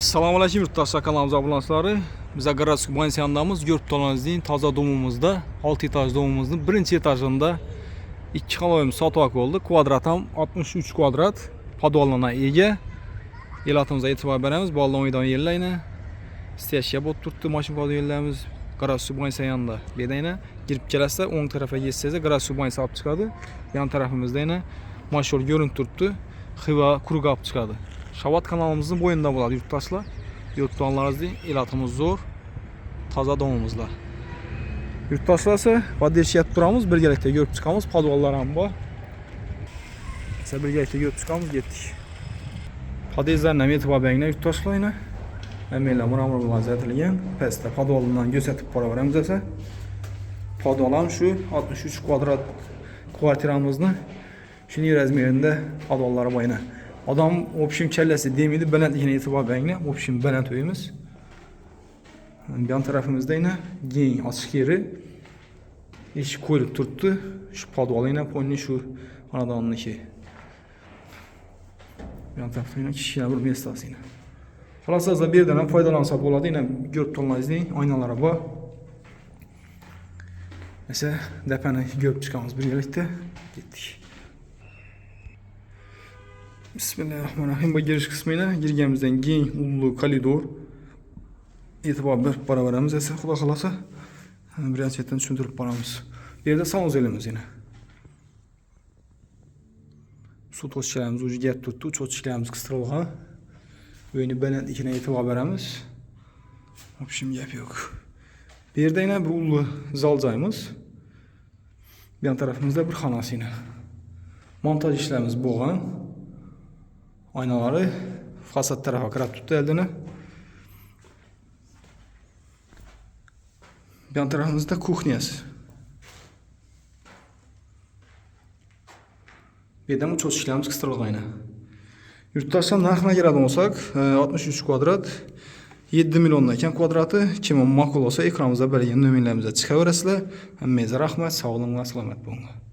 Assalomu alaykum yurtdoshlar, kanalimiz obunachilari. Biz Garajskiy mansiyondamiz. Ko'rib turganingizdek, toza domimizda 6 etaj domimizning birinchi etajida 2 xonavayimiz sotib oldik. Kvadrat ham 63 kvadrat. Podvallarga ega. Elatimizga e'tibor beramiz. Bolalar o'yindan yerlayni. Steshga bo'lib turibdi mashina podvallarimiz. Garajskiy mansiyonda. Bedayna kirib kelasizlar, o'ng tarafga yetsangizlar Garajskiy mansiya olib chiqadi. Yan tarafimizda yana mashhur ko'rinib turibdi. Xiva quruq olib chiqadi. Shavat kanalımızın boyunda bo'ladi yurtdoshlar. Yurtdoshlarimizdek elatimiz zo'r, toza domimizlar. Yurtdoshlar esa poddelishga turamiz, birgalikda ko'rib chiqamiz. Podvallar ham bor. Esa birgalikda ko'rib chiqamiz, ketdik. Poddellarni ham e'tibor beringlar yurtdoshlar. Hammalar muramur bilan zatilgan. Pastda podvaldan ko'rsatib boraveramiz esa. Podval ham shu 63 kvadrat kvartiramizni shuning razmerida podvallari bor. Adam общем kellesi demeydi, balandligine e'tibor beringlar. Общем baland uyimiz. Yan tarafimizda yine keng ochiq yeri. Eshik qo'yilib turibdi. Shu podval yana ponni shu xonadonniki. Yan tarafda yine kichkina bir mestasi yine. Xulosada bu yerdan ham foydalansa bo'ladi. Yine ko'rib turganingizdek oynalari bor. Esa depani ko'rib chiqamiz birgalikda. Ketdik. Bismillahirrahmanirrahim. Bu girish qismida girganimizdan keng ulug' koridor. E'tibor berib boraveramiz esa xudo xolasa birinchi chetdan tushuntirib boramiz. Bu yerda sanuzelimiz yana. Suv to'sichlarimiz o'zi gap turibdi, cho'chishlarimiz qistirilgan. Uyni balandligiga e'tibor beramiz. Общем gap yo'q. Bu yerda yana bir ulug' zal joyimiz. Bu yon tarafimizda bir xonasi yana. Montaj ishlarimiz bo'lgan. Aynaları fasad tarafa qarab tuttu eldini. Yan tarafımızda kuxnyası. Bir de uçoş işlerimiz kıstırılgan ayna. Yurtdoshlar narxına keladigan bo'lsak, 63 kvadrat 7 milliondan ekan kvadratı. Kim ma'qul olsa ekranimizda berilgan nomerlarimizga chiqaverasizlar. Hammaga rahmat, sog' bo'ling va salomat bo'ling.